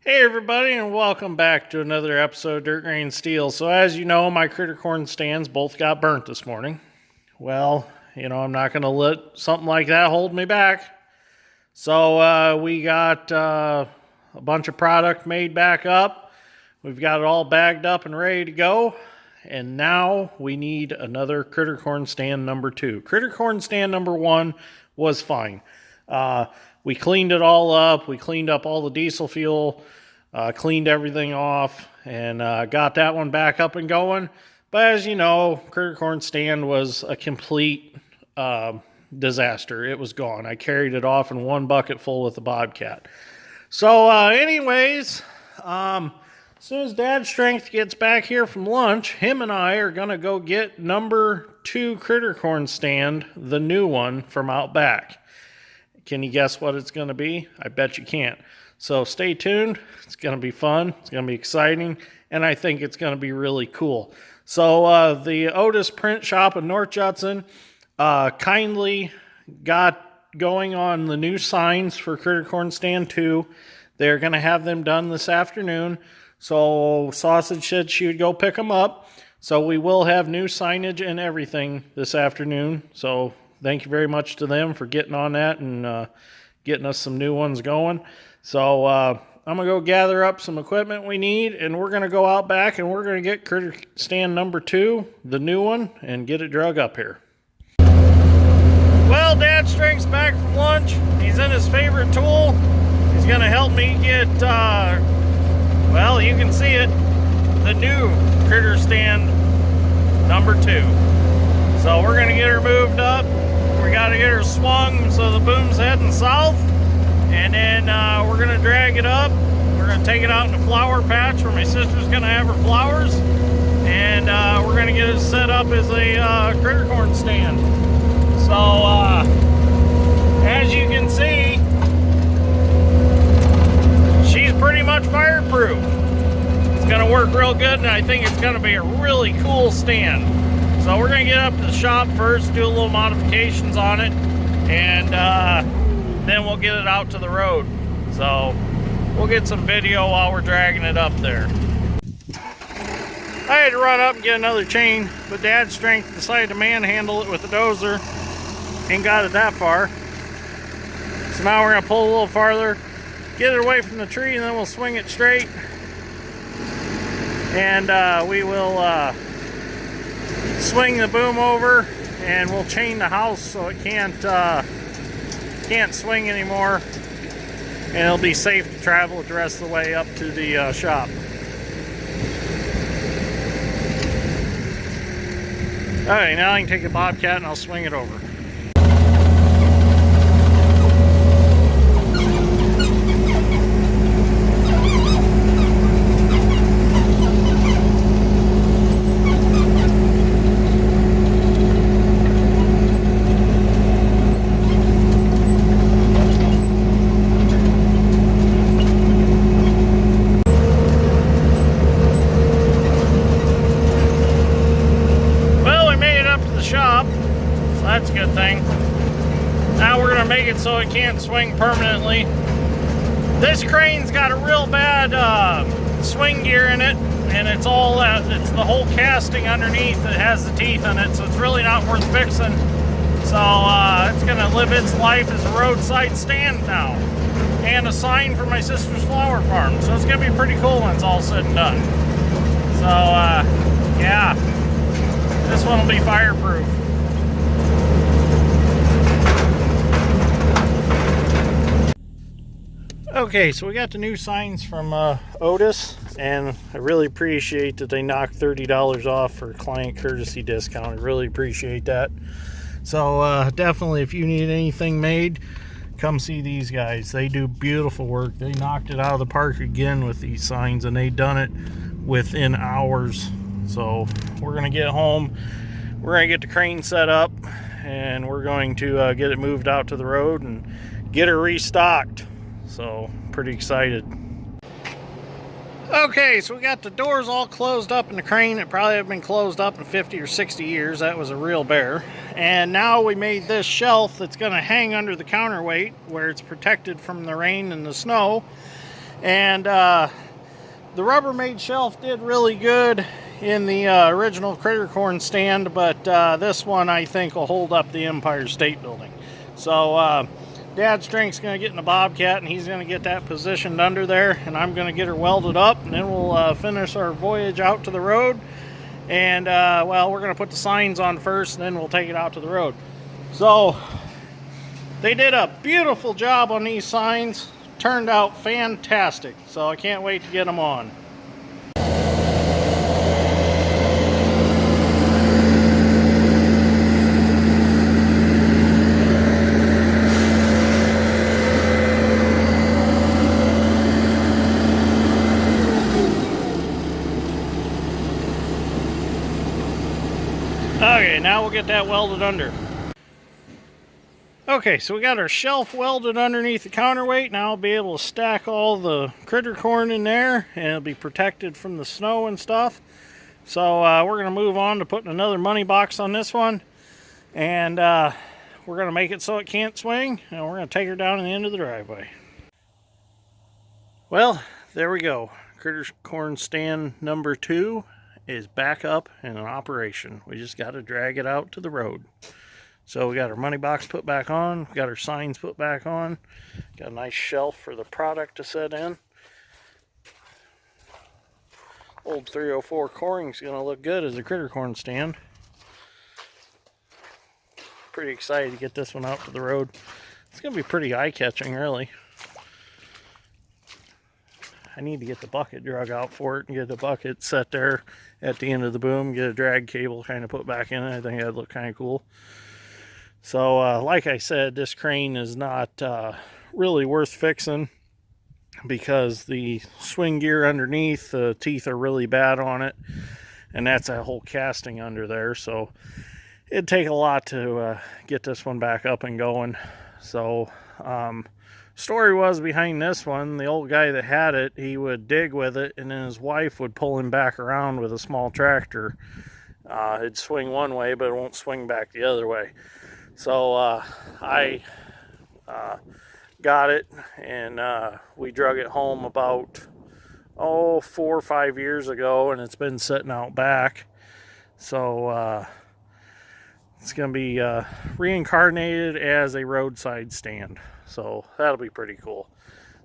Hey everybody, and welcome back to another episode of Dirt Grain Steel. So as you know, my critter corn stands both got burnt this morning. Well, I'm not going to let something like that hold me back. So we got a bunch of product made back up. We've got it all bagged up and ready to go. And now we need another critter corn stand number 2. Critter corn stand number 1 was fine. We cleaned it all up. We cleaned up all the diesel fuel, cleaned everything off, and got that one back up and going. But as you know, critter corn stand was a complete disaster. It was gone. I carried it off in one bucket full with the Bobcat. So anyways, as soon as Dad Strength gets back here from lunch, him and I are going to go get number 2 critter corn stand, the new one from out back. Can you guess what it's going to be? I bet you can't. So stay tuned. It's going to be fun. It's going to be exciting. And I think it's going to be really cool. So the Otis Print Shop in North Judson kindly got going on the new signs for Critter Corn Stand 2. They're going to have them done this afternoon. So Sausage said she would go pick them up. So we will have new signage and everything this afternoon. So thank you very much to them for getting on that and getting us some new ones going. So I'm going to go gather up some equipment we need, and we're going to go out back and we're going to get critter stand number 2, the new one, and get it drug up here. Well, Dad Strength's back from lunch. He's in his favorite tool. He's going to help me get, well, you can see it, the new critter stand number 2. So we're going to get her moved up. We got to get her swung so the boom's heading south. And then we're going to drag it up. We're going to take it out in the flower patch where my sister's going to have her flowers. And we're going to get it set up as a critter corn stand. So as you can see, she's pretty much fireproof. It's going to work real good, and I think it's going to be a really cool stand. So we're going to get up to the shop first, do a little modifications on it, and then we'll get it out to the road. So we'll get some video while we're dragging it up there. I had to run up and get another chain, but Dad's Strength decided to manhandle it with the dozer. Ain't got it that far. So now we're going to pull a little farther, get it away from the tree, and then we'll swing it straight. And we will swing the boom over, and we'll chain the house so it can't swing anymore, and it'll be safe to travel it the rest of the way up to the shop. Alright, now I can take the Bobcat and I'll swing it over. That's a good thing. Now we're going to make it so it can't swing permanently. This crane's got a real bad swing gear in it, and it's the whole casting underneath that has the teeth in it, so it's really not worth fixing. So it's going to live its life as a roadside stand now, and a sign for my sister's flower farm. So it's going to be pretty cool when it's all said and done. So yeah, this one will be fireproof. Okay, so we got the new signs from Otis, and I really appreciate that they knocked $30 off for client courtesy discount. I really appreciate that. So definitely, if you need anything made, come see these guys. They do beautiful work. They knocked it out of the park again with these signs, and they done it within hours. So we're going to get home. We're going to get the crane set up, and we're going to get it moved out to the road and get her restocked. So pretty excited. Okay, so we got the doors all closed up in the crane. It probably have been closed up in 50 or 60 years. That was a real bear. And now we made this shelf that's going to hang under the counterweight where it's protected from the rain and the snow. And the Rubbermaid shelf did really good in the original critter corn stand, but this one I think will hold up the Empire State Building. So Dad Strength's going to get in the Bobcat, and he's going to get that positioned under there, and I'm going to get her welded up, and then we'll finish our voyage out to the road. And well, we're going to put the signs on first, and then we'll take it out to the road. So they did a beautiful job on these signs. Turned out fantastic, so I can't wait to get them on. Okay, now we'll get that welded under. Okay, so we got our shelf welded underneath the counterweight. Now I'll be able to stack all the critter corn in there, and it'll be protected from the snow and stuff. So we're going to move on to putting another money box on this one. And we're going to make it so it can't swing, and we're going to take her down to the end of the driveway. Well, there we go. Critter corn stand number 2 is back up and in operation. We just got to drag it out to the road. So we got our money box put back on, we got our signs put back on, got a nice shelf for the product to set in. Old 304 coring's gonna look good as a critter corn stand. Pretty excited to get this one out to the road. It's gonna be pretty eye-catching, really. I need to get the bucket drug out for it and get the bucket set there at the end of the boom, get a drag cable kind of put back in it. I think that'd look kind of cool. So like I said, this crane is not really worth fixing because the swing gear underneath, the teeth are really bad on it, and that's that whole casting under there. So it'd take a lot to get this one back up and going. So story was behind this one, the old guy that had it, he would dig with it, and then his wife would pull him back around with a small tractor. It'd swing one way, but it won't swing back the other way. So I got it, and we drug it home about 4 or 5 years ago, and it's been sitting out back. So it's going to be reincarnated as a roadside stand. So that'll be pretty cool.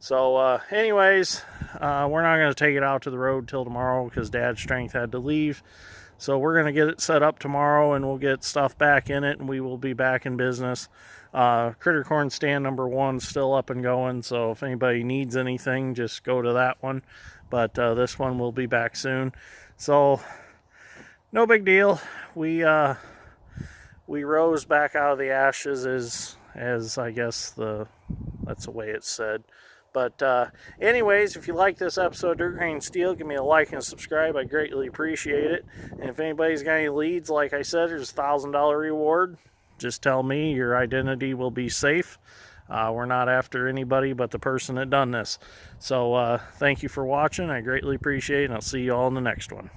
So anyways, we're not going to take it out to the road till tomorrow because Dad's Strength had to leave. So we're going to get it set up tomorrow, and we'll get stuff back in it, and we will be back in business. Critter corn stand number 1 is still up and going, so if anybody needs anything, just go to that one. But this one will be back soon. So no big deal. We rose back out of the ashes as I guess that's the way it's said. But anyways, if you like this episode of Dirt Grain Steel, give me a like and subscribe. I greatly appreciate it. And if anybody's got any leads, like I said, there's a $1,000 reward. Just tell me, your identity will be safe. We're not after anybody but the person that done this. So thank you for watching. I greatly appreciate it, and I'll see you all in the next one.